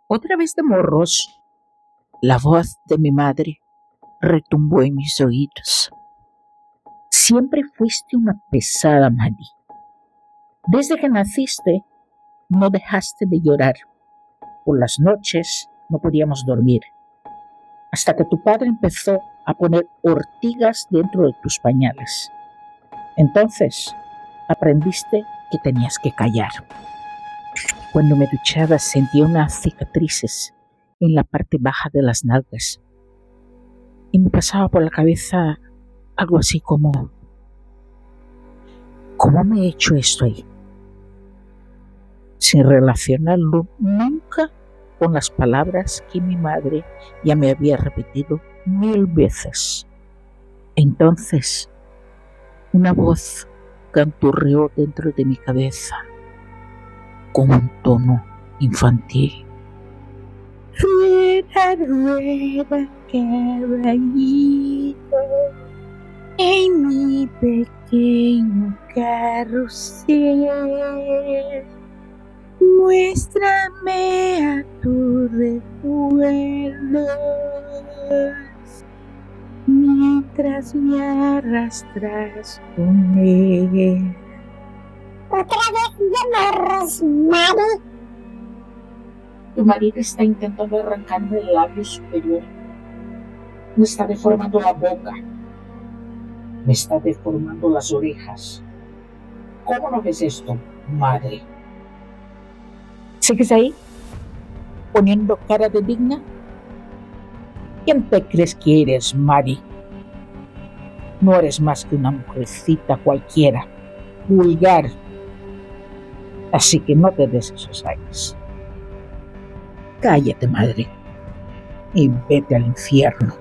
Otra vez de morros, la voz de mi madre retumbó en mis oídos. Siempre fuiste una pesada, Maddie. Desde que naciste, no dejaste de llorar. Por las noches no podíamos dormir, hasta que tu padre empezó a poner ortigas dentro de tus pañales. Entonces, aprendiste que tenías que callar. Cuando me duchaba sentía unas cicatrices en la parte baja de las nalgas y me pasaba por la cabeza algo así como: ¿cómo me he hecho esto ahí? Sin relacionarlo nunca con las palabras que mi madre ya me había repetido 1000 veces. Entonces, una voz canturreó dentro de mi cabeza con un tono infantil. Rueda, rueda, caballito, en mi pequeño carrusel. Muéstrame a tus recuerdos mientras me arrastras con él. Otra vez de morros, Mari. Tu marido está intentando arrancarme el labio superior. Me está deformando la boca. Me está deformando las orejas. ¿Cómo no ves esto, madre? ¿Sigues ahí? ¿Poniendo cara de digna? ¿Quién te crees que eres, Mari? No eres más que una mujercita cualquiera, vulgar. Así que no te des esos aires. Cállate, madre, y vete al infierno.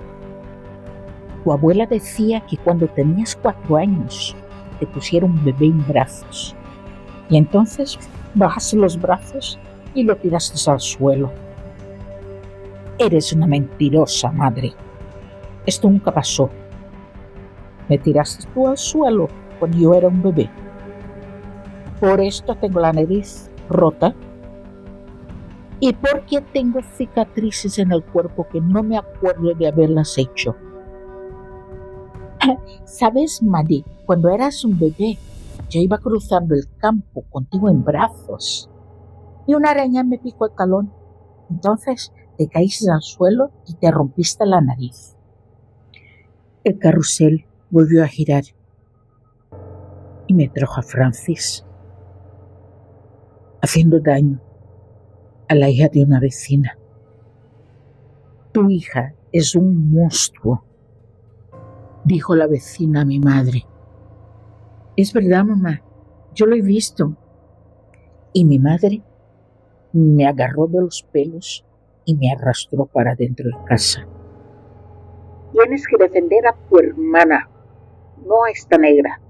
Tu abuela decía que cuando tenías 4 años te pusieron un bebé en brazos y entonces bajaste los brazos y lo tiraste al suelo. Eres una mentirosa, madre. Esto nunca pasó. Me tiraste tú al suelo cuando yo era un bebé. Por esto tengo la nariz rota y porque tengo cicatrices en el cuerpo que no me acuerdo de haberlas hecho. ¿Sabes, Maddie? Cuando eras un bebé, yo iba cruzando el campo contigo en brazos y una araña me picó el talón. Entonces te caíste al suelo y te rompiste la nariz. El carrusel volvió a girar y me trajo a Francis, haciendo daño a la hija de una vecina. Tu hija es un monstruo, dijo la vecina a mi madre. Es verdad, mamá, yo lo he visto. Y mi madre me agarró de los pelos y me arrastró para dentro de casa. Tienes que defender a tu hermana, no a esta negra.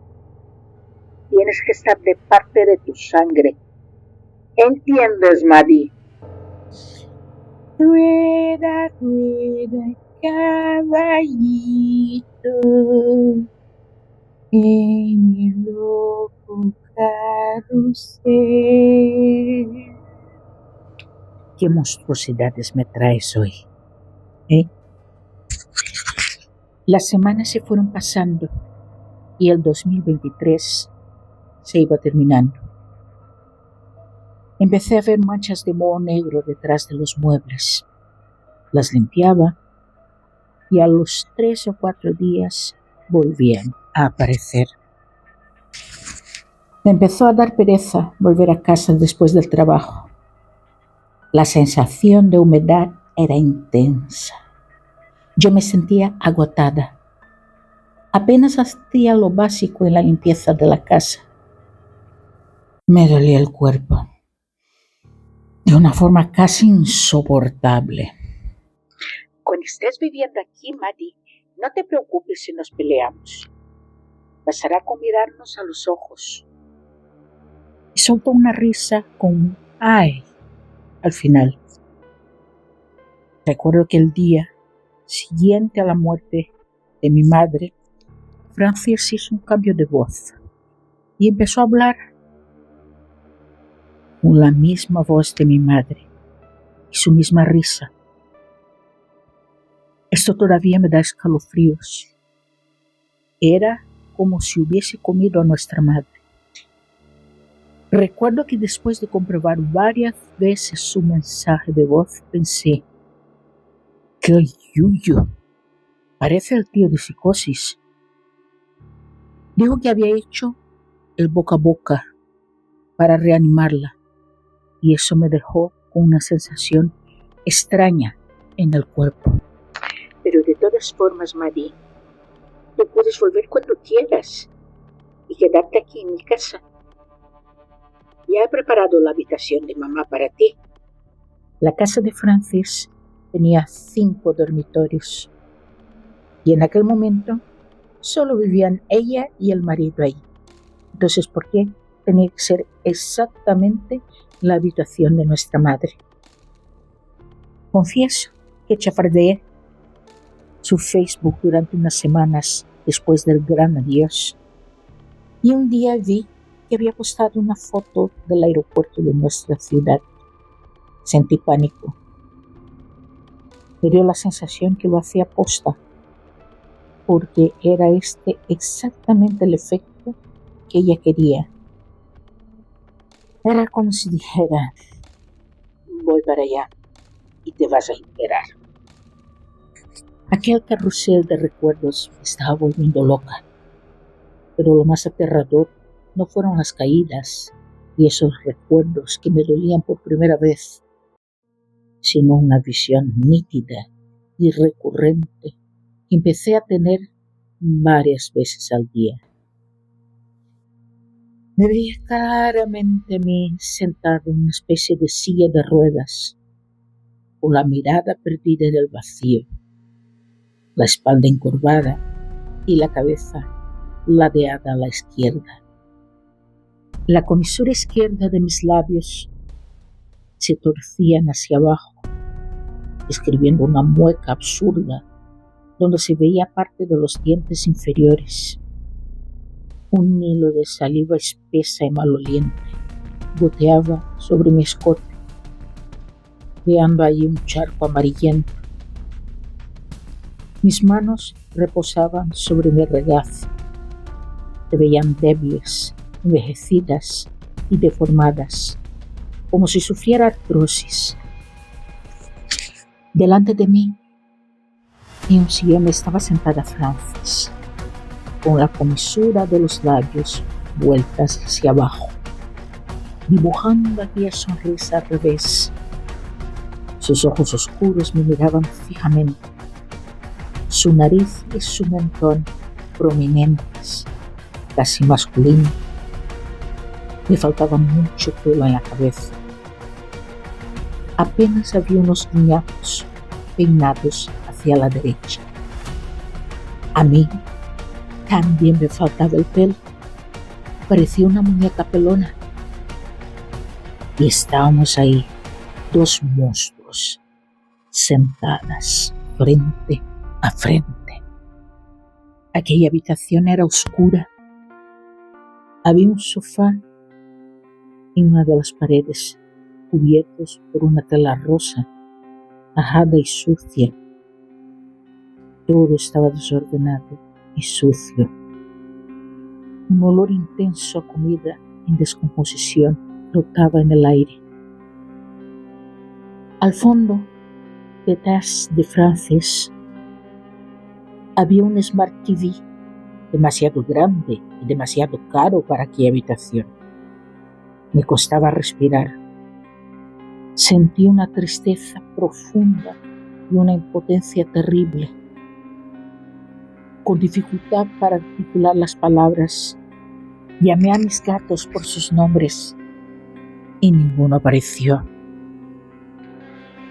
Tienes que estar de parte de tu sangre. ¿Entiendes, Maddie? Rueda, rueda, caballito, en mi loco carrusel. ¿Qué monstruosidades me traes hoy? Las semanas se fueron pasando y el 2023 se iba terminando. Empecé a ver manchas de moho negro detrás de los muebles. Las limpiaba y a los 3 o 4 días volvían a aparecer. Me empezó a dar pereza volver a casa después del trabajo. La sensación de humedad era intensa. Yo me sentía agotada. Apenas hacía lo básico en la limpieza de la casa. Me dolía el cuerpo de una forma casi insoportable. Cuando estés viviendo aquí, Maddie, no te preocupes si nos peleamos. Bastará con mirarnos a los ojos. Y soltó una risa con un ¡ay! Al final. Recuerdo que el día siguiente a la muerte de mi madre, Francis hizo un cambio de voz y empezó a hablar con la misma voz de mi madre y su misma risa. Esto todavía me da escalofríos. Era como si hubiese comido a nuestra madre. Recuerdo que después de comprobar varias veces su mensaje de voz, pensé, ¡qué yuyo! Parece el tío de Psicosis. Dijo que había hecho el boca a boca para reanimarla y eso me dejó con una sensación extraña en el cuerpo. Pero de todas formas, Maddie, tú puedes volver cuando quieras y quedarte aquí en mi casa. Ya he preparado la habitación de mamá para ti. La casa de Francis tenía 5 dormitorios y en aquel momento solo vivían ella y el marido ahí. Entonces, ¿por qué tenía que ser exactamente la habitación de nuestra madre? Confieso que chafardeé su Facebook durante unas semanas después del gran adiós y un día vi que había postado una foto del aeropuerto de nuestra ciudad. Sentí pánico. Me dio la sensación que lo hacía posta, porque era este exactamente el efecto que ella quería. Era como si dijera, voy para allá y te vas a enterar. Aquel carrusel de recuerdos me estaba volviendo loca, pero lo más aterrador no fueron las caídas y esos recuerdos que me dolían por primera vez, sino una visión nítida y recurrente que empecé a tener varias veces al día. Me veía claramente a mí sentado en una especie de silla de ruedas, con la mirada perdida en el vacío, la espalda encorvada y la cabeza ladeada a la izquierda. La comisura izquierda de mis labios se torcían hacia abajo, describiendo una mueca absurda donde se veía parte de los dientes inferiores. Un hilo de saliva espesa y maloliente goteaba sobre mi escote, creando ahí un charco amarillento. Mis manos reposaban sobre mi regazo. Se veían débiles, envejecidas y deformadas, como si sufriera artrosis. Delante de mí, en un sillón estaba sentada Francis, con la comisura de los labios vueltas hacia abajo, dibujando aquella sonrisa al revés. Sus ojos oscuros me miraban fijamente, su nariz y su mentón prominentes, casi masculinos. Le faltaba mucho pelo en la cabeza. Apenas había unos guiñapos peinados hacia la derecha. A mí también me faltaba el pelo. Parecía una muñeca pelona. Y estábamos ahí, 2 monstruos, sentadas frente a frente. Aquella habitación era oscura. Había un sofá en una de las paredes, cubiertos por una tela rosa, ajada y sucia. Todo estaba desordenado y sucio. Un olor intenso a comida en descomposición flotaba en el aire. Al fondo, detrás de Francis, había un Smart TV demasiado grande y demasiado caro para aquella habitación. Me costaba respirar. Sentí una tristeza profunda y una impotencia terrible. Con dificultad para articular las palabras, llamé a mis gatos por sus nombres y ninguno apareció.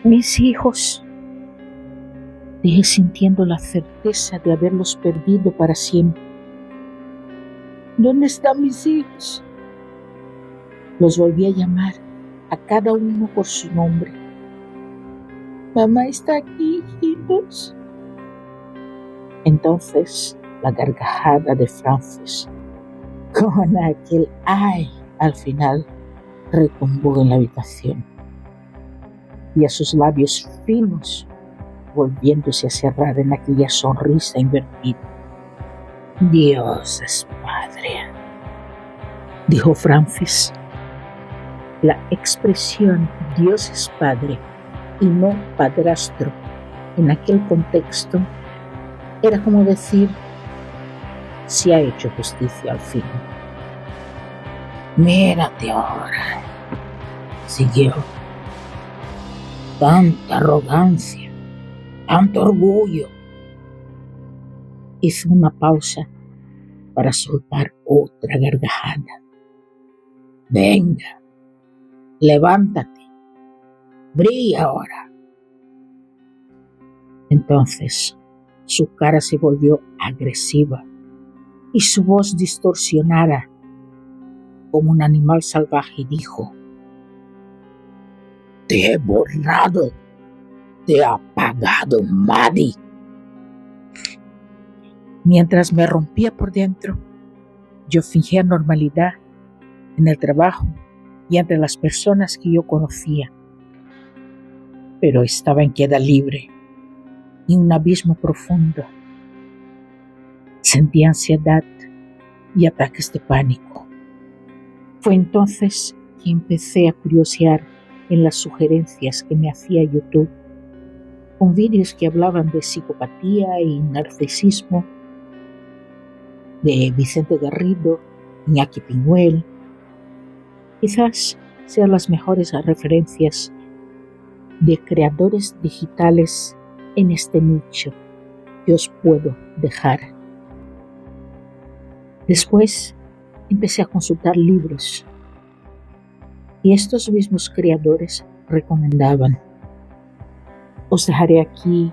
Mis hijos, dije sintiendo la certeza de haberlos perdido para siempre. ¿Dónde están mis hijos? Los volví a llamar a cada uno por su nombre. Mamá está aquí, hijitos. Entonces la gargajada de Francis, con aquel ay al final, retumbó en la habitación, y a sus labios finos volviéndose a cerrar en aquella sonrisa invertida. Dios es Padre, dijo Francis. La expresión Dios es Padre y no padrastro en aquel contexto era como decir, se ha hecho justicia al fin. Mírate ahora, siguió. Tanta arrogancia, tanto orgullo. Hizo una pausa para soltar otra gargajada. Venga, levántate, brilla ahora. Entonces su cara se volvió agresiva y su voz distorsionada como un animal salvaje dijo: te he borrado, te he apagado, Maddie. Mientras me rompía por dentro, yo fingía normalidad en el trabajo y entre las personas que yo conocía. Pero estaba en queda libre, en un abismo profundo. Sentía ansiedad y ataques de pánico. Fue entonces que empecé a curiosear en las sugerencias que me hacía YouTube, con vídeos que hablaban de psicopatía y narcisismo, de Vicente Garrido, Iñaki Piñuel. Quizás sean las mejores referencias de creadores digitales en este nicho que os puedo dejar. Después empecé a consultar libros y estos mismos creadores recomendaban. Os dejaré aquí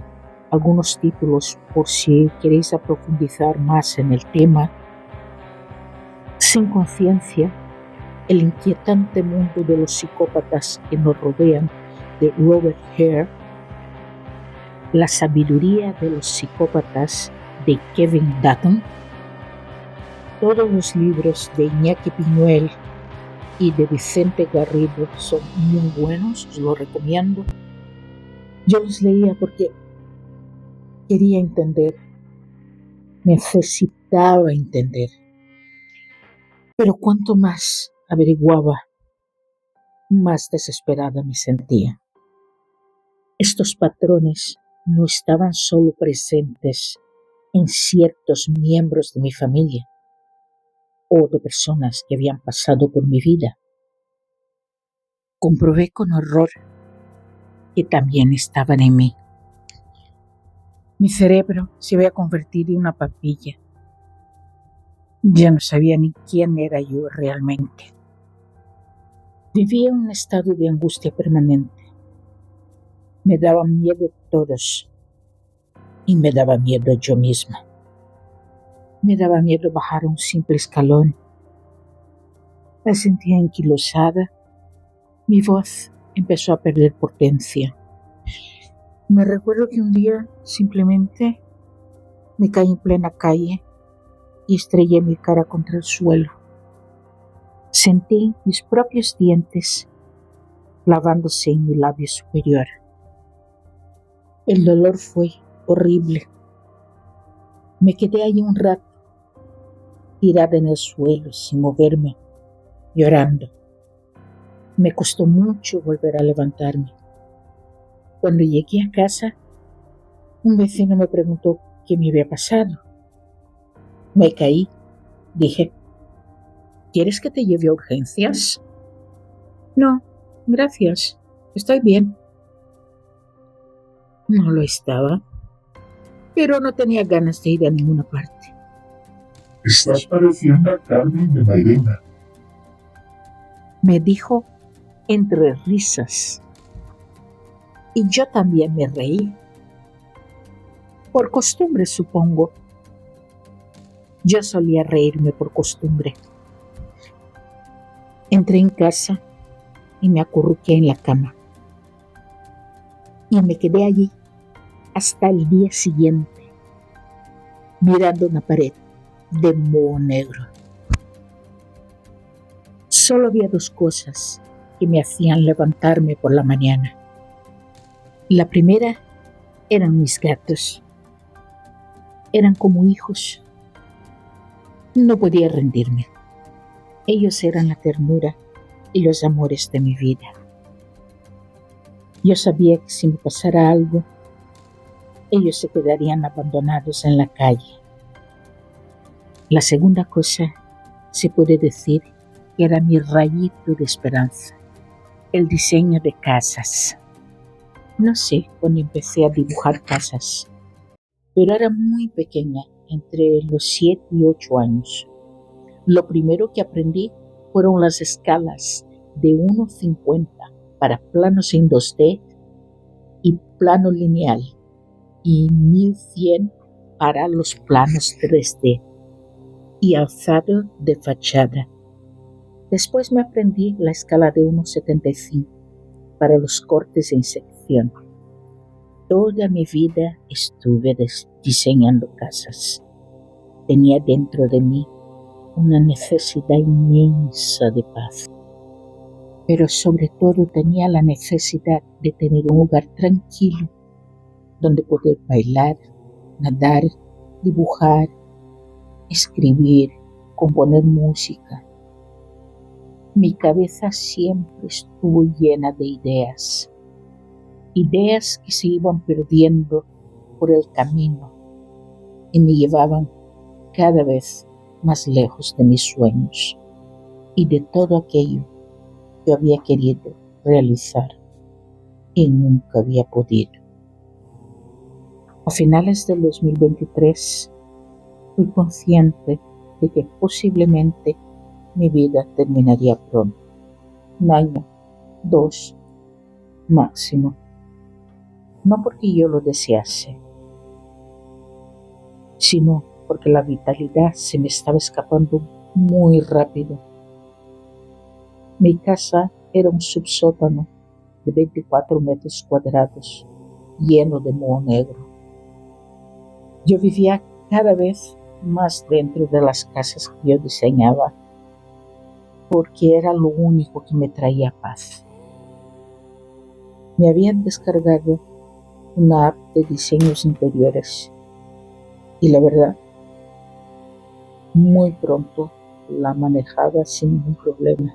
algunos títulos por si queréis profundizar más en el tema. Sin conciencia, el inquietante mundo de los psicópatas que nos rodean, de Robert Hare. La sabiduría de los psicópatas, de Kevin Dutton. Todos los libros de Iñaki Piñuel y de Vicente Garrido son muy buenos, os lo recomiendo. Yo los leía porque quería entender, necesitaba entender. Pero cuanto más averiguaba, más desesperada me sentía. Estos patrones no estaban solo presentes en ciertos miembros de mi familia o de personas que habían pasado por mi vida. Comprobé con horror que también estaban en mí. Mi cerebro se había convertido en una papilla. Ya no sabía ni quién era yo realmente. Vivía en un estado de angustia permanente. Me daba miedo todos y me daba miedo yo misma. Me daba miedo bajar un simple escalón. Me sentía enquilosada. Mi voz empezó a perder potencia. Me recuerdo que un día simplemente me caí en plena calle y estrellé mi cara contra el suelo. Sentí mis propios dientes clavándose en mi labio superior. El dolor fue horrible. Me quedé ahí un rato, tirada en el suelo, sin moverme, llorando. Me costó mucho volver a levantarme. Cuando llegué a casa, un vecino me preguntó qué me había pasado. Me caí. Dije: ¿quieres que te lleve a urgencias? No, gracias. Estoy bien. No lo estaba, pero no tenía ganas de ir a ninguna parte. Estás pareciendo a Carmen de Mairena, me dijo entre risas. Y yo también me reí. Por costumbre, supongo. Yo solía reírme por costumbre. Entré en casa y me acurruqué en la cama. Y me quedé allí hasta el día siguiente, mirando una pared de moho negro. Solo había dos cosas que me hacían levantarme por la mañana. La primera eran mis gatos. Eran como hijos. No podía rendirme. Ellos eran la ternura y los amores de mi vida. Yo sabía que si me pasara algo, ellos se quedarían abandonados en la calle. La segunda cosa se puede decir que era mi rayito de esperanza, el diseño de casas. No sé cuándo empecé a dibujar casas, pero era muy pequeña, entre los 7 y 8 años. Lo primero que aprendí fueron las escalas de 1,50 para planos en 2D y plano lineal, y 1100 para los planos 3D y alzado de fachada. Después me aprendí la escala de 1,75 para los cortes en sección. Toda mi vida estuve diseñando casas. Tenía dentro de mí una necesidad inmensa de paz. Pero sobre todo tenía la necesidad de tener un lugar tranquilo donde poder bailar, nadar, dibujar, escribir, componer música. Mi cabeza siempre estuvo llena de ideas que se iban perdiendo por el camino y me llevaban cada vez más lejos de mis sueños y de todo aquello que yo había querido realizar y nunca había podido. A finales del 2023 fui consciente de que posiblemente mi vida terminaría pronto, 1 año, 2, máximo. No porque yo lo desease, sino porque la vitalidad se me estaba escapando muy rápido. Mi casa era un subsótano de 24 metros cuadrados, lleno de moho negro. Yo vivía cada vez más dentro de las casas que yo diseñaba, porque era lo único que me traía paz. Me habían descargado una app de diseños interiores y la verdad, muy pronto la manejaba sin ningún problema.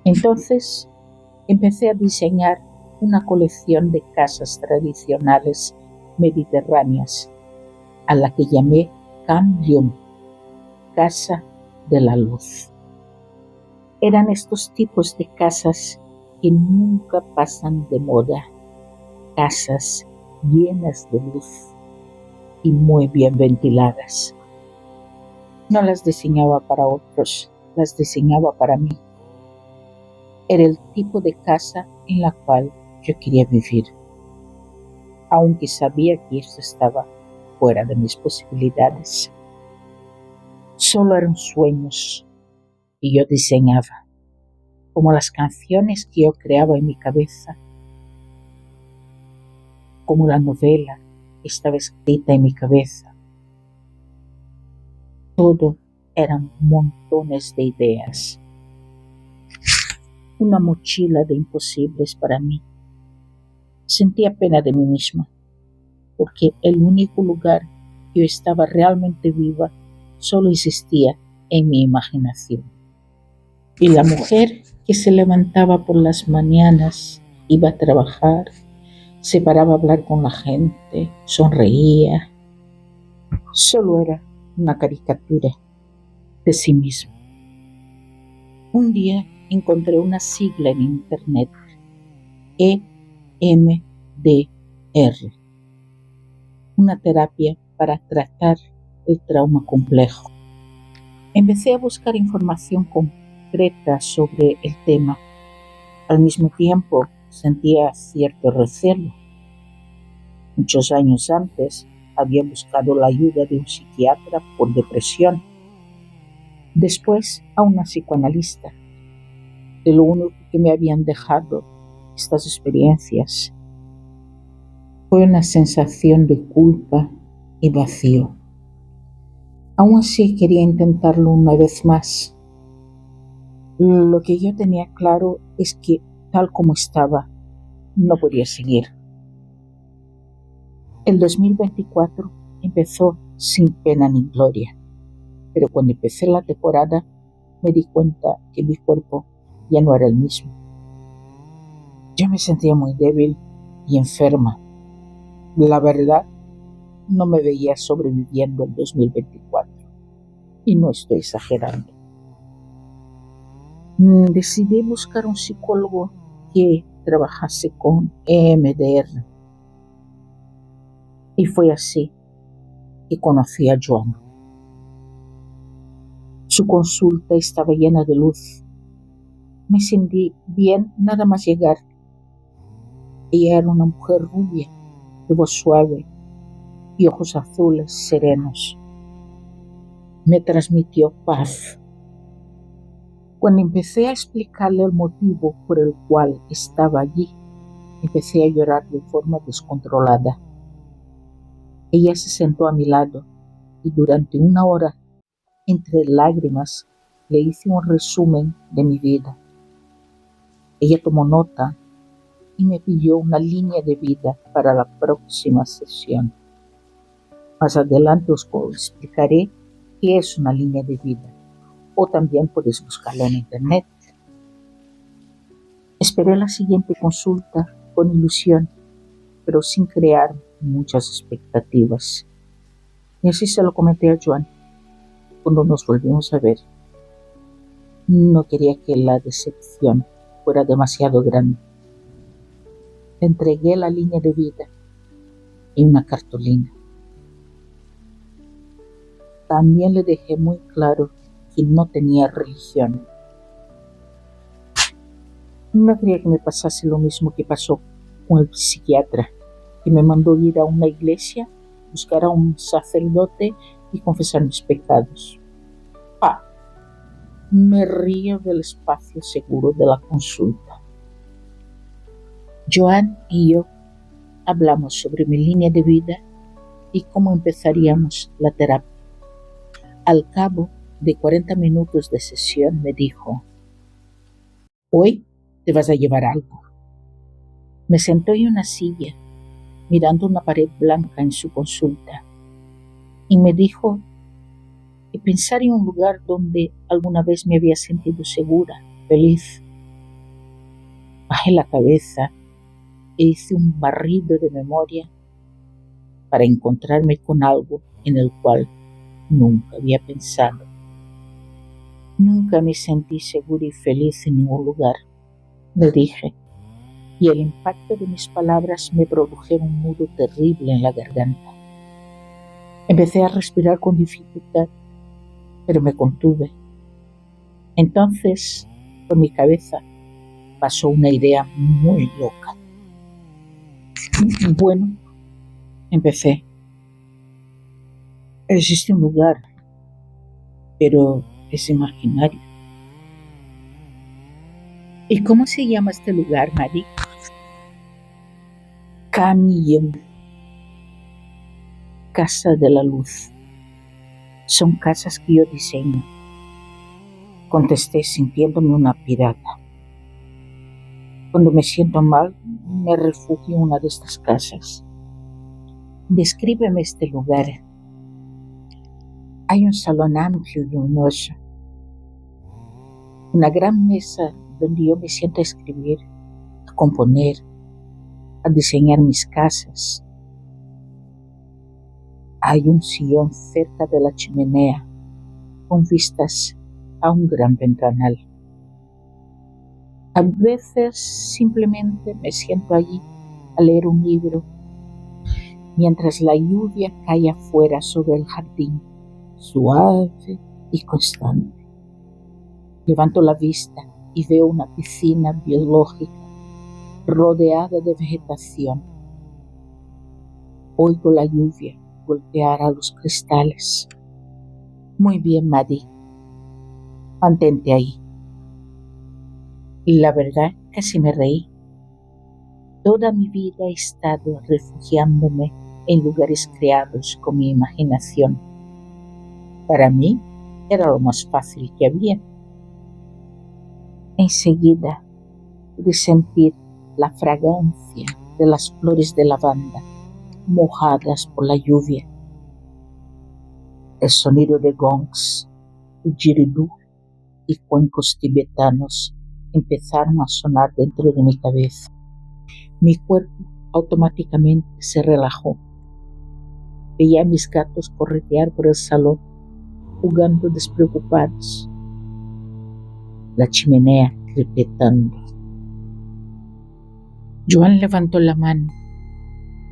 Entonces empecé a diseñar una colección de casas tradicionales mediterráneas, a la que llamé Cambium, Casa de la Luz. Eran estos tipos de casas que nunca pasan de moda, casas llenas de luz y muy bien ventiladas. No las diseñaba para otros, las diseñaba para mí. Era el tipo de casa en la cual yo quería vivir, aunque sabía que eso estaba fuera de mis posibilidades. Solo eran sueños y yo diseñaba, como las canciones que yo creaba en mi cabeza, como la novela que estaba escrita en mi cabeza. Todo eran montones de ideas. Una mochila de imposibles para mí. Sentía pena de mí misma, porque el único lugar que yo estaba realmente viva solo existía en mi imaginación. Y la mujer que se levantaba por las mañanas, iba a trabajar, se paraba a hablar con la gente, sonreía, solo era una caricatura de sí misma. Un día encontré una sigla en internet, EMDR, una terapia para tratar el trauma complejo. Empecé a buscar información concreta sobre el tema. Al mismo tiempo sentía cierto recelo. Muchos años antes había buscado la ayuda de un psiquiatra por depresión. Después a una psicoanalista. De lo único que me habían dejado estas experiencias fue una sensación de culpa y vacío. Aún así quería intentarlo una vez más. Lo que yo tenía claro es que, tal como estaba, no podía seguir. El 2024 empezó sin pena ni gloria, pero cuando empecé la temporada me di cuenta que mi cuerpo ya no era el mismo. Yo me sentía muy débil y enferma. La verdad, no me veía sobreviviendo el 2024 y no estoy exagerando. Decidí buscar un psicólogo que trabajase con EMDR y fue así que conocí a Joan. Su consulta estaba llena de luz. Me sentí bien nada más llegar. Ella era una mujer rubia, de voz suave y ojos azules serenos. Me transmitió paz. Cuando empecé a explicarle el motivo por el cual estaba allí, empecé a llorar de forma descontrolada. Ella se sentó a mi lado y durante una hora, entre lágrimas, le hice un resumen de mi vida. Ella tomó nota y me pidió una línea de vida para la próxima sesión. Más adelante os explicaré qué es una línea de vida, o también podéis buscarla en internet. Esperé la siguiente consulta con ilusión, pero sin crear muchas expectativas. Y así se lo comenté a Joan cuando nos volvimos a ver. No quería que la decepción fuera demasiado grande. Le entregué la línea de vida y una cartulina. También le dejé muy claro que no tenía religión. No quería que me pasase lo mismo que pasó con el psiquiatra, que me mandó ir a una iglesia, buscar a un sacerdote y confesar mis pecados. Me río del espacio seguro de la consulta. Joan y yo hablamos sobre mi línea de vida y cómo empezaríamos la terapia. Al cabo de 40 minutos de sesión me dijo: hoy te vas a llevar algo. Me sentó en una silla, mirando una pared blanca en su consulta, y me dijo que pensar en un lugar donde alguna vez me había sentido segura, feliz. Bajé la cabeza e hice un barrido de memoria para encontrarme con algo en el cual nunca había pensado. Nunca me sentí segura y feliz en ningún lugar, le dije, y el impacto de mis palabras me produjeron un nudo terrible en la garganta. Empecé a respirar con dificultad, pero me contuve. Entonces, por mi cabeza pasó una idea muy loca. Bueno, empecé. Existe un lugar, pero es imaginario. ¿Y cómo se llama este lugar, Mari? Camillón, Casa de la Luz. Son casas que yo diseño, contesté sintiéndome una pirata. Cuando me siento mal, me refugio en una de estas casas. Descríbeme este lugar. Hay un salón amplio y luminoso, una gran mesa donde yo me siento a escribir, a componer, a diseñar mis casas. Hay un sillón cerca de la chimenea, con vistas a un gran ventanal. A veces simplemente me siento allí a leer un libro, mientras la lluvia cae afuera sobre el jardín, suave y constante. Levanto la vista y veo una piscina biológica rodeada de vegetación. Oigo la lluvia golpear a los cristales. Muy bien, Maddie. Mantente ahí. La verdad, casi me reí. Toda mi vida he estado refugiándome en lugares creados con mi imaginación. Para mí era lo más fácil que había. Enseguida pude sentir la fragancia de las flores de lavanda mojadas por la lluvia. El sonido de gongs, didgeridoo y cuencos tibetanos empezaron a sonar dentro de mi cabeza. Mi cuerpo automáticamente se relajó. Veía a mis gatos corretear por el salón, jugando despreocupados. La chimenea crepitando. Joan levantó la mano,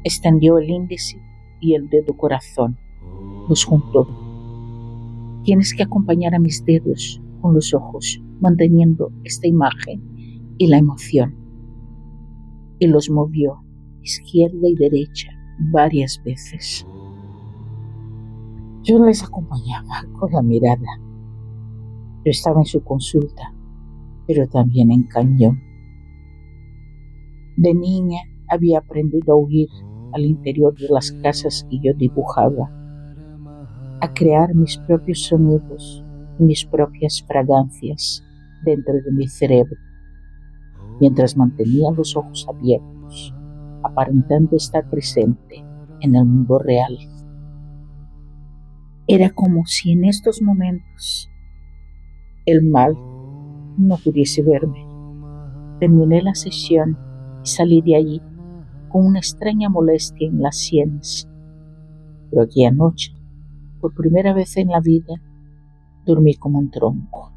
extendió el índice y el dedo corazón. Los juntó. Tienes que acompañar a mis dedos con los ojos, manteniendo esta imagen y la emoción. Y los movió izquierda y derecha varias veces. Yo les acompañaba con la mirada. Yo estaba en su consulta, pero también en cañón. De niña había aprendido a huir al interior de las casas que yo dibujaba, a crear mis propios sonidos y mis propias fragancias dentro de mi cerebro, mientras mantenía los ojos abiertos, aparentando estar presente en el mundo real. Era como si en estos momentos el mal no pudiese verme. Terminé la sesión y salí de allí con una extraña molestia en las sienes. Pero aquella noche, por primera vez en la vida, dormí como un tronco.